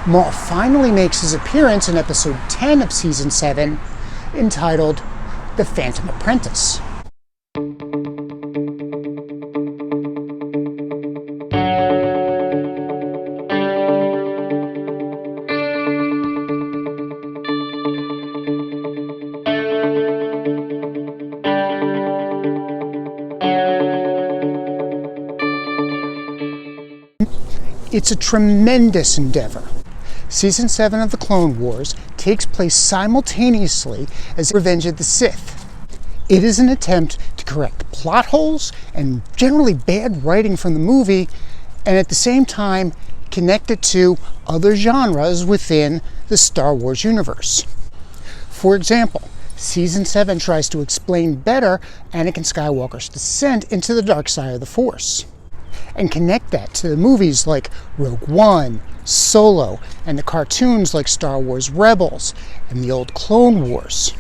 Maul finally makes his appearance in episode 10 of season 7, entitled The Phantom Apprentice. It's a tremendous endeavor. Season 7 of the Clone Wars takes place simultaneously as Revenge of the Sith. It is an attempt to correct plot holes and generally bad writing from the movie, and at the same time connect it to other genres within the Star Wars universe. For example, Season 7 tries to explain better Anakin Skywalker's descent into the dark side of the Force, and connect that to the movies like Rogue One, Solo, and the cartoons like Star Wars Rebels and the old Clone Wars.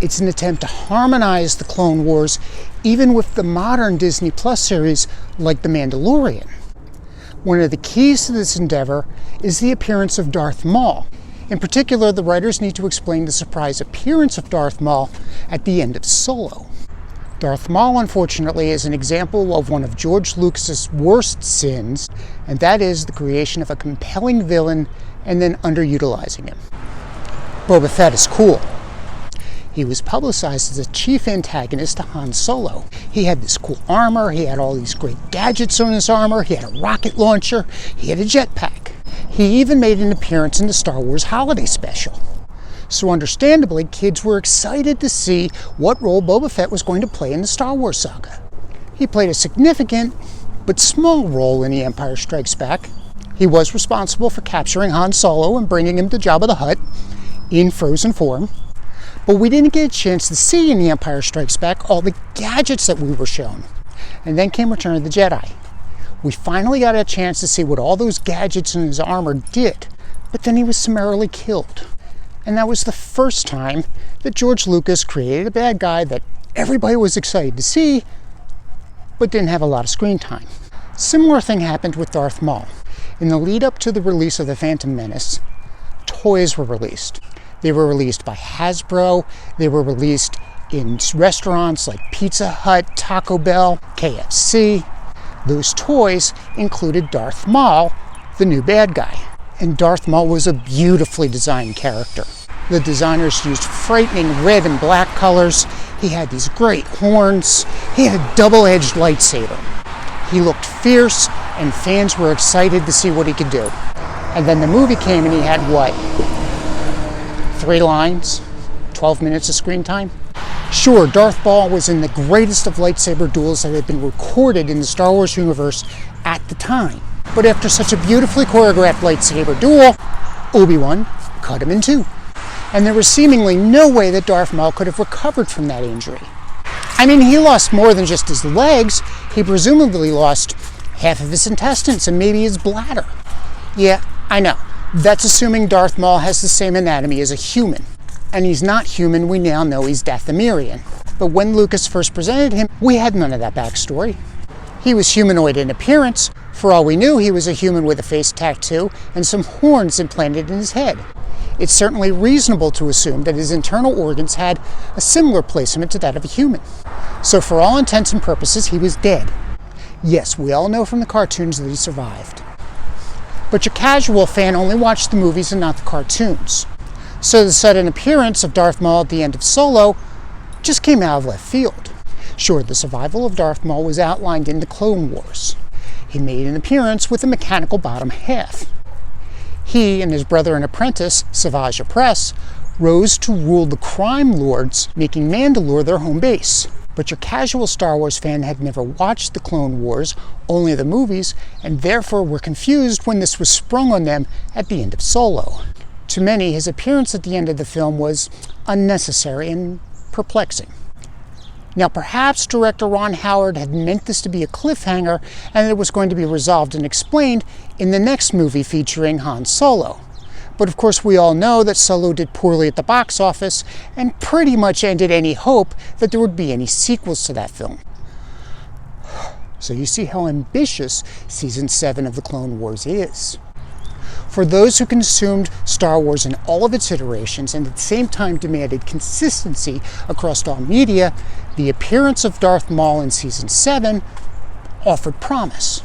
It's an attempt to harmonize the Clone Wars even with the modern Disney Plus series like The Mandalorian. One of the keys to this endeavor is the appearance of Darth Maul. In particular, the writers need to explain the surprise appearance of Darth Maul at the end of Solo. Darth Maul, unfortunately, is an example of one of George Lucas's worst sins, and that is the creation of a compelling villain and then underutilizing him. Boba Fett is cool. He was publicized as a chief antagonist to Han Solo. He had this cool armor, he had all these great gadgets on his armor, he had a rocket launcher, he had a jetpack. He even made an appearance in the Star Wars Holiday Special. So understandably, kids were excited to see what role Boba Fett was going to play in the Star Wars saga. He played a significant but small role in The Empire Strikes Back. He was responsible for capturing Han Solo and bringing him to Jabba the Hutt in frozen form. But we didn't get a chance to see in The Empire Strikes Back all the gadgets that we were shown. And then came Return of the Jedi. We finally got a chance to see what all those gadgets in his armor did, but then he was summarily killed. And that was the first time that George Lucas created a bad guy that everybody was excited to see, but didn't have a lot of screen time. Similar thing happened with Darth Maul. In the lead up to the release of The Phantom Menace, toys were released. They were released by Hasbro, they were released in restaurants like Pizza Hut, Taco Bell, KFC. Those toys included Darth Maul, the new bad guy. And Darth Maul was a beautifully designed character. The designers used frightening red and black colors. He had these great horns. He had a double-edged lightsaber. He looked fierce, and fans were excited to see what he could do. And then the movie came and he had what? 3 lines? 12 minutes of screen time? Sure, Darth Maul was in the greatest of lightsaber duels that had been recorded in the Star Wars universe at the time. But after such a beautifully choreographed lightsaber duel, Obi-Wan cut him in 2. And there was seemingly no way that Darth Maul could have recovered from that injury. I mean, he lost more than just his legs. He presumably lost half of his intestines and maybe his bladder. Yeah, I know. That's assuming Darth Maul has the same anatomy as a human. And he's not human, we now know he's Dathomirian. But when Lucas first presented him, we had none of that backstory. He was humanoid in appearance. For all we knew, he was a human with a face tattoo and some horns implanted in his head. It's certainly reasonable to assume that his internal organs had a similar placement to that of a human. So for all intents and purposes, he was dead. Yes, we all know from the cartoons that he survived. But your casual fan only watched the movies and not the cartoons. So the sudden appearance of Darth Maul at the end of Solo just came out of left field. Sure, the survival of Darth Maul was outlined in the Clone Wars. He made an appearance with a mechanical bottom half. He and his brother and apprentice, Savage Opress, rose to rule the crime lords, making Mandalore their home base. But your casual Star Wars fan had never watched the Clone Wars, only the movies, and therefore were confused when this was sprung on them at the end of Solo. To many, his appearance at the end of the film was unnecessary and perplexing. Now, perhaps director Ron Howard had meant this to be a cliffhanger and it was going to be resolved and explained in the next movie featuring Han Solo. But of course, we all know that Solo did poorly at the box office and pretty much ended any hope that there would be any sequels to that film. So you see how ambitious Season 7 of the Clone Wars is. For those who consumed Star Wars in all of its iterations and at the same time demanded consistency across all media, the appearance of Darth Maul in Season 7 offered promise.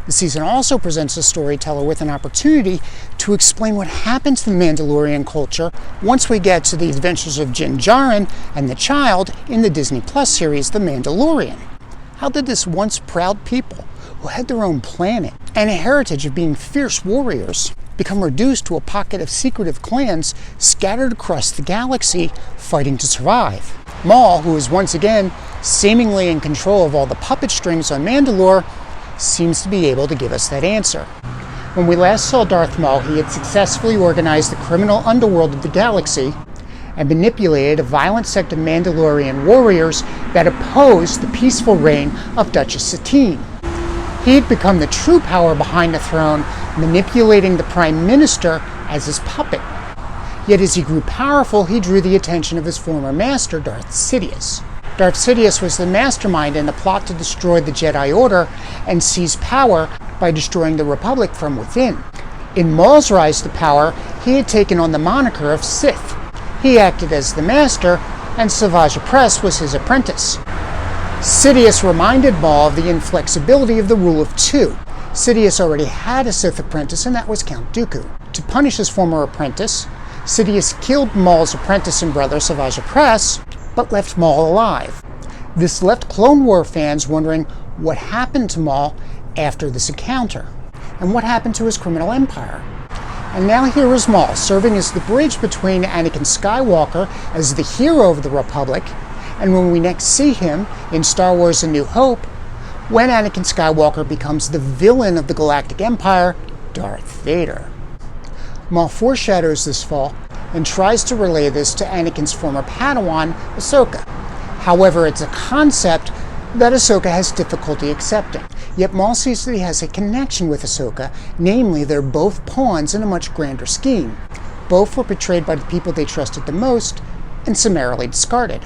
The season also presents a storyteller with an opportunity to explain what happened to the Mandalorian culture once we get to the adventures of Din Djarin and the child in the Disney Plus series The Mandalorian. How did this once proud people, who had their own planet and a heritage of being fierce warriors, become reduced to a pocket of secretive clans scattered across the galaxy fighting to survive? Maul, who is once again seemingly in control of all the puppet strings on Mandalore, seems to be able to give us that answer. When we last saw Darth Maul, he had successfully organized the criminal underworld of the galaxy and manipulated a violent sect of Mandalorian warriors that opposed the peaceful reign of Duchess Satine. He had become the true power behind the throne, manipulating the Prime Minister as his puppet. Yet as he grew powerful, he drew the attention of his former master, Darth Sidious. Darth Sidious was the mastermind in the plot to destroy the Jedi Order and seize power by destroying the Republic from within. In Maul's rise to power, he had taken on the moniker of Sith. He acted as the master, and Phantom Apprentice was his apprentice. Sidious reminded Maul of the inflexibility of the rule of two. Sidious already had a Sith apprentice, and that was Count Dooku. To punish his former apprentice, Sidious killed Maul's apprentice and brother Phantom Apprentice, but left Maul alive. This left Clone War fans wondering what happened to Maul after this encounter, and what happened to his criminal empire. And now here is Maul, serving as the bridge between Anakin Skywalker as the hero of the Republic, and when we next see him in Star Wars A New Hope, when Anakin Skywalker becomes the villain of the Galactic Empire, Darth Vader. Maul foreshadows this fall and tries to relay this to Anakin's former Padawan, Ahsoka. However, it's a concept that Ahsoka has difficulty accepting. Yet Maul sees that he has a connection with Ahsoka, namely they're both pawns in a much grander scheme. Both were betrayed by the people they trusted the most and summarily discarded.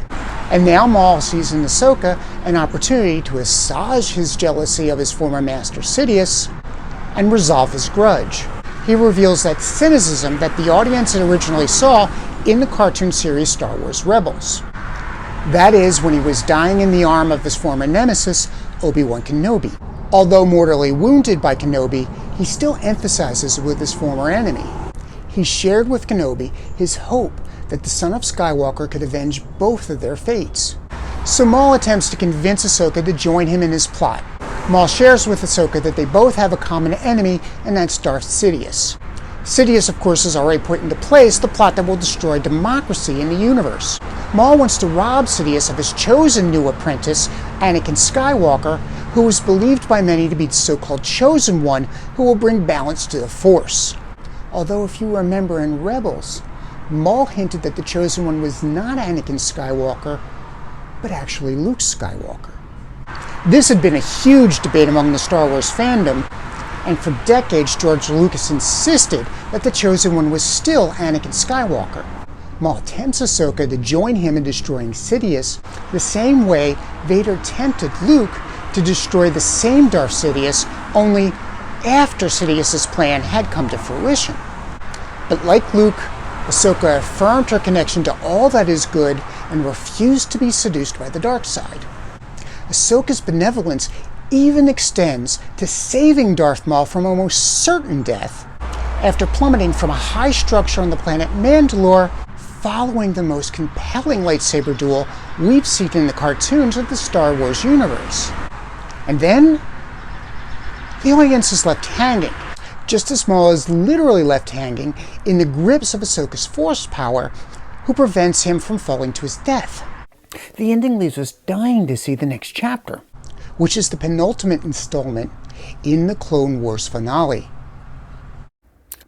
And now Maul sees in Ahsoka an opportunity to assuage his jealousy of his former master Sidious and resolve his grudge. He reveals that cynicism that the audience had originally saw in the cartoon series Star Wars Rebels. That is, when he was dying in the arm of his former nemesis, Obi-Wan Kenobi. Although mortally wounded by Kenobi, he still emphasizes it with his former enemy. He shared with Kenobi his hope that the son of Skywalker could avenge both of their fates. So Maul attempts to convince Ahsoka to join him in his plot. Maul shares with Ahsoka that they both have a common enemy, and that's Darth Sidious. Sidious, of course, has already put into place the plot that will destroy democracy in the universe. Maul wants to rob Sidious of his chosen new apprentice, Anakin Skywalker, who is believed by many to be the so-called Chosen One who will bring balance to the Force. Although, if you remember in Rebels, Maul hinted that the Chosen One was not Anakin Skywalker, but actually Luke Skywalker. This had been a huge debate among the Star Wars fandom, and for decades George Lucas insisted that the Chosen One was still Anakin Skywalker. Maul tempts Ahsoka to join him in destroying Sidious the same way Vader tempted Luke to destroy the same Darth Sidious, only after Sidious's plan had come to fruition. But like Luke, Ahsoka affirmed her connection to all that is good and refused to be seduced by the dark side. Ahsoka's benevolence even extends to saving Darth Maul from almost certain death after plummeting from a high structure on the planet Mandalore following the most compelling lightsaber duel we've seen in the cartoons of the Star Wars universe. And then, the audience is left hanging, just as Maul is literally left hanging in the grips of Ahsoka's force power, who prevents him from falling to his death. The ending leaves us dying to see the next chapter, which is the penultimate installment in the Clone Wars finale.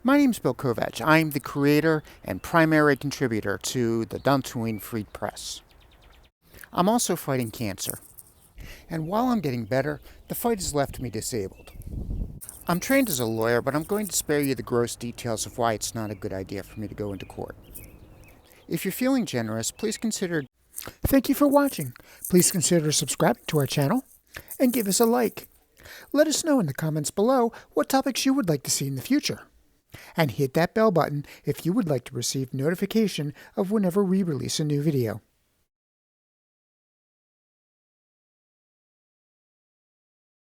My name's Bill Kovacs. I'm the creator and primary contributor to the dantooinefreepress. I'm also fighting cancer, and while I'm getting better, the fight has left me disabled. I'm trained as a lawyer, but I'm going to spare you the gross details of why it's not a good idea for me to go into court. If you're feeling generous, please consider... Thank you for watching. Please consider subscribing to our channel and give us a like. Let us know in the comments below what topics you would like to see in the future. and hit that bell button if you would like to receive notification of whenever we release a new video.